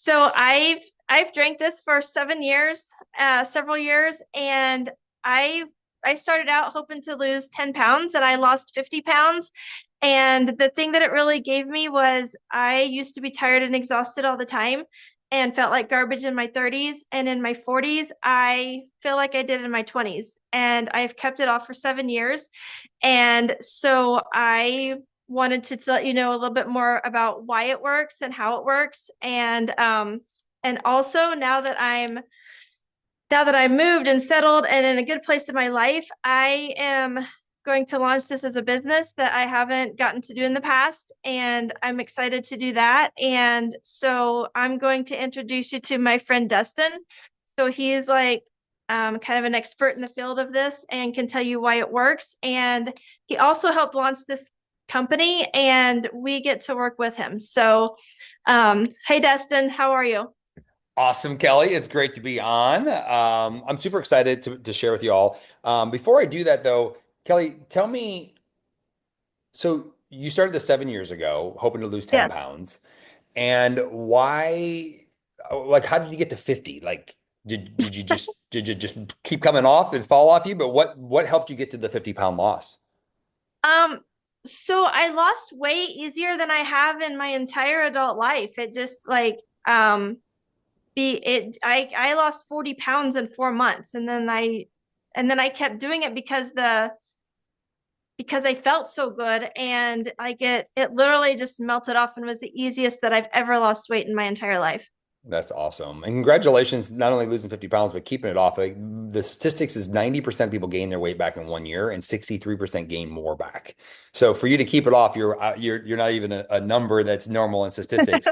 So I've drank this for 7 years, several years, and I I started out hoping to lose 10 pounds and I lost 50 pounds. And the thing that it really gave me was I used to be tired and exhausted all the time and felt like garbage in my 30s. And in my 40s, I feel like I did in my 20s. And I've kept it off for 7 years. And so I wanted to let you know a little bit more about why it works and how it works. And also now that I'm moved and settled and in a good place in my life, I am going to launch this as a business that I haven't gotten to do in the past. And I'm excited to do that. And so I'm going to introduce you to my friend Dustin. So he's like kind of an expert in the field of this and can tell you why it works. And he also helped launch this company, and we get to work with him. So, hey, Dustin, how are you? Awesome, Kelly. It's great to be on. I'm super excited to share with you all. Before I do that, though, Kelly, tell me, so you started this 7 years ago, hoping to lose 10 Yes. pounds, and why, like, how did you get to 50? Like, did you just keep coming off and fall off you? But what helped you get to the 50-pound loss? Um, so I lost weight easier than I have in my entire adult life. It just like the it I lost 40 pounds in 4 months, and then I kept doing it because I felt so good, and it literally just melted off and was the easiest that I've ever lost weight in my entire life. That's awesome. And congratulations, not only losing 50 pounds, but keeping it off. Like, the statistics is 90% of people gain their weight back in 1 year and 63% gain more back. So for you to keep it off, you're not even a number that's normal in statistics.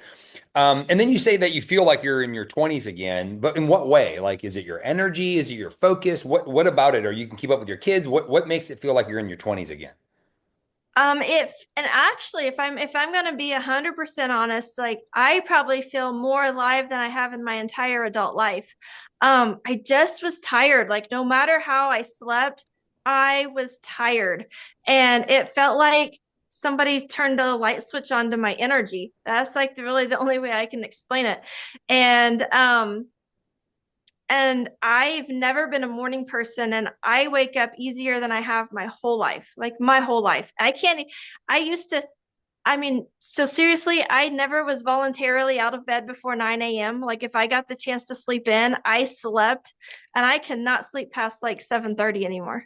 And then you say that you feel like you're in your 20s again, but in what way? Like, is it your energy? Is it your focus? What about it? Or you can keep up with your kids? What makes it feel like you're in your 20s again? If and actually, if I'm gonna be 100% honest, like I probably feel more alive than I have in my entire adult life. I just was tired. Like no matter how I slept, I was tired, and it felt like somebody turned a light switch on to my energy. That's like really the only way I can explain it. And and I've never been a morning person, and I wake up easier than I have my whole life, like my whole life. I used to, I mean, so seriously, I never was voluntarily out of bed before 9 a.m. Like if I got the chance to sleep in, I slept, and I cannot sleep past like 7:30 anymore.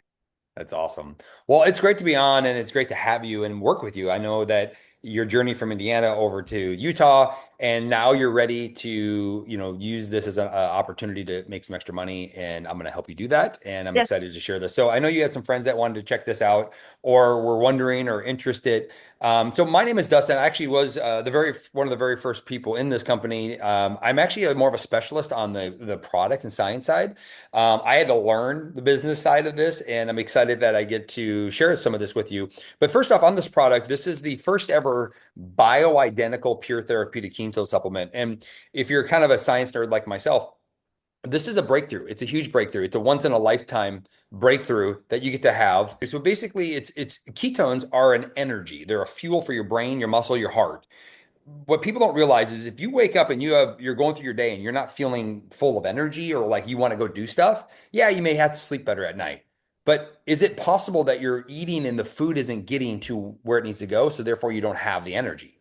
That's awesome. Well, it's great to be on and it's great to have you and work with you. I know that your journey from Indiana over to Utah, and now you're ready to, use this as an opportunity to make some extra money, and I'm going to help you do that. And I'm Yes. excited to share this. So I know you had some friends that wanted to check this out or were wondering or interested. So my name is Dustin. I actually was one of the very first people in this company. I'm actually more of a specialist on the product and science side. I had to learn the business side of this, and I'm excited that I get to share some of this with you. But first off, on this product, this is the first ever bioidentical pure therapeutic ketone supplement. And if you're kind of a science nerd like myself, this is a breakthrough. It's a huge breakthrough. It's a once in a lifetime breakthrough that you get to have. So basically, it's ketones are an energy. They're a fuel for your brain, your muscle, your heart. What people don't realize is if you wake up and you're going through your day and you're not feeling full of energy or like you want to go do stuff, yeah, you may have to sleep better at night. But is it possible that you're eating and the food isn't getting to where it needs to go, so therefore you don't have the energy?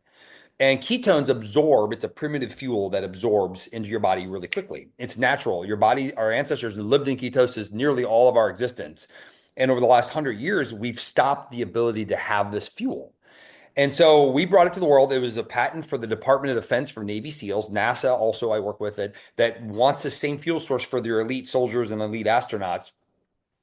And ketones absorb, it's a primitive fuel that absorbs into your body really quickly. It's natural. Your body, our ancestors lived in ketosis nearly all of our existence. And over the last 100 years, we've stopped the ability to have this fuel. And so we brought it to the world. It was a patent for the Department of Defense for Navy SEALs. NASA also, I work with it, that wants the same fuel source for their elite soldiers and elite astronauts.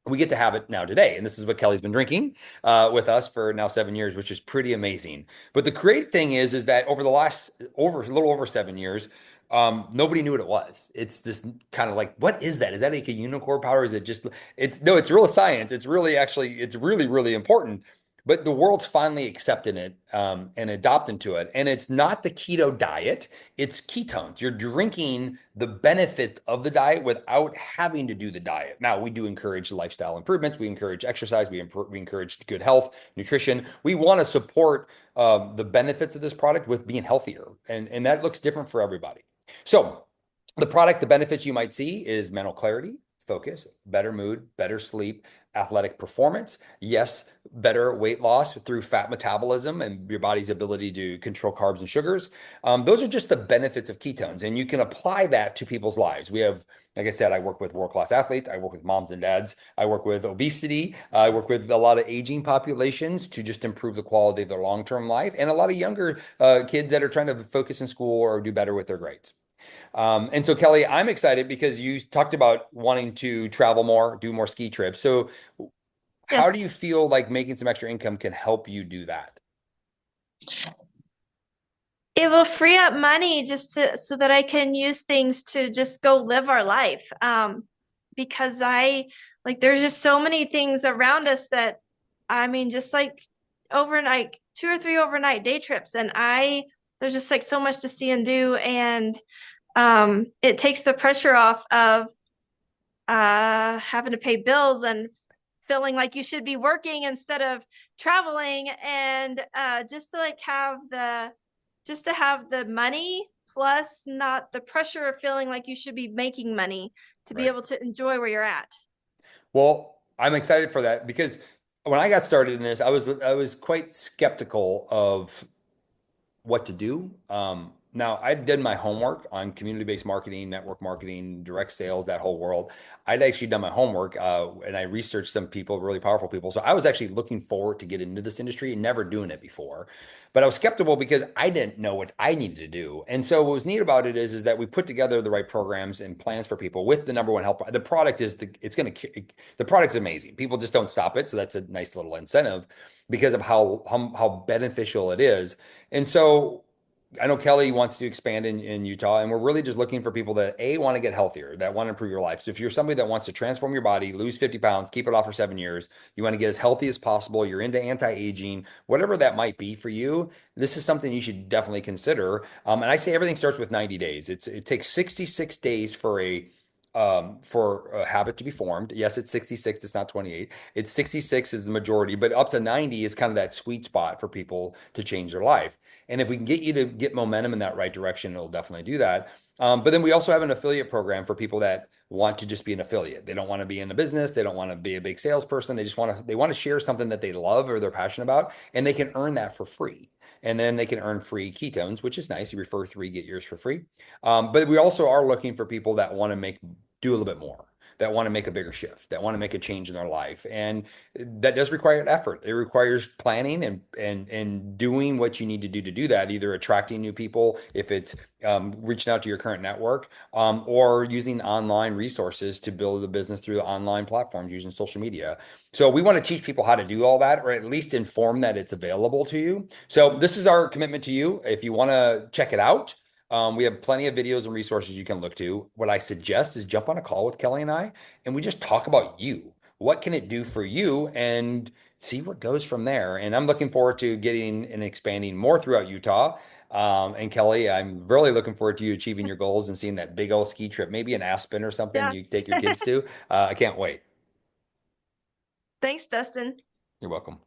We get to have it now today. And this is what Kelly's been drinking with us for now 7 years, which is pretty amazing. But the great thing is that over the last a little over 7 years, nobody knew what it was. It's this kind of like, what is that? Is that like a unicorn powder? Is it just, it's no, it's real science. It's really actually, it's really, really important. But the world's finally accepting it and adopting to it. And it's not the keto diet, it's ketones. You're drinking the benefits of the diet without having to do the diet. Now, we do encourage lifestyle improvements. We encourage exercise. We encourage good health, nutrition. We want to support the benefits of this product with being healthier. And that looks different for everybody. So the product, the benefits you might see is mental clarity, focus, better mood, better sleep, athletic performance. Yes, better weight loss through fat metabolism and your body's ability to control carbs and sugars. Those are just the benefits of ketones, and you can apply that to people's lives. We have, like I said, I work with world-class athletes. I work with moms and dads. I work with obesity. I work with a lot of aging populations to just improve the quality of their long-term life, and a lot of younger kids that are trying to focus in school or do better with their grades. And so, Kelly, I'm excited because you talked about wanting to travel more, do more ski trips. So, how do you Yes. feel like making some extra income can help you do that? It will free up money just to so that I can use things to just go live our life. Because I like there's just so many things around us that I mean, just like overnight, 2 or 3 overnight day trips, and I there's just like so much to see and do, and it takes the pressure off of having to pay bills and feeling like you should be working instead of traveling, and just to like have the just to have the money plus not the pressure of feeling like you should be making money to be Right. able to enjoy where you're at. Well, I'm excited for that because when I got started in this, I was quite skeptical of what to do. Now, I did my homework on community-based marketing, network marketing, direct sales, that whole world. I'd actually done my homework and I researched some people, really powerful people. So I was actually looking forward to get into this industry and never doing it before. But I was skeptical because I didn't know what I needed to do. And so what was neat about it is that we put together the right programs and plans for people with the number one help. The product is the product's amazing. People just don't stop it. So that's a nice little incentive because of how beneficial it is. And so I know Kelly wants to expand in Utah, and we're really just looking for people that A, want to get healthier, that want to improve your life. So if you're somebody that wants to transform your body, lose 50 pounds, keep it off for 7 years, you want to get as healthy as possible, you're into anti-aging, whatever that might be for you, this is something you should definitely consider. And I say everything starts with 90 days. It takes 66 days for a habit to be formed. Yes, it's 66, it's not 28. It's 66 is the majority, but up to 90 is kind of that sweet spot for people to change their life. And if we can get you to get momentum in that right direction, it'll definitely do that. But then we also have an affiliate program for people that want to just be an affiliate. They don't want to be in the business. They don't want to be a big salesperson. They want to share something that they love or they're passionate about, and they can earn that for free. And then they can earn free ketones, which is nice. You refer three, get yours for free. But we also are looking for people that want to do a little bit more, that want to make a bigger shift, that want to make a change in their life. And that does require effort. It requires planning and doing what you need to do that, either attracting new people, if it's reaching out to your current network, or using online resources to build a business through online platforms using social media. So we want to teach people how to do all that, or at least inform that it's available to you. So this is our commitment to you. If you want to check it out, we have plenty of videos and resources you can look to. What I suggest is jump on a call with Kelly and we just talk about you. What can it do for you? And see what goes from there. And I'm looking forward to getting and expanding more throughout Utah. And Kelly, I'm really looking forward to you achieving your goals and seeing that big old ski trip, maybe in Aspen or something Yeah. you take your kids to. I can't wait. Thanks, Dustin. You're welcome.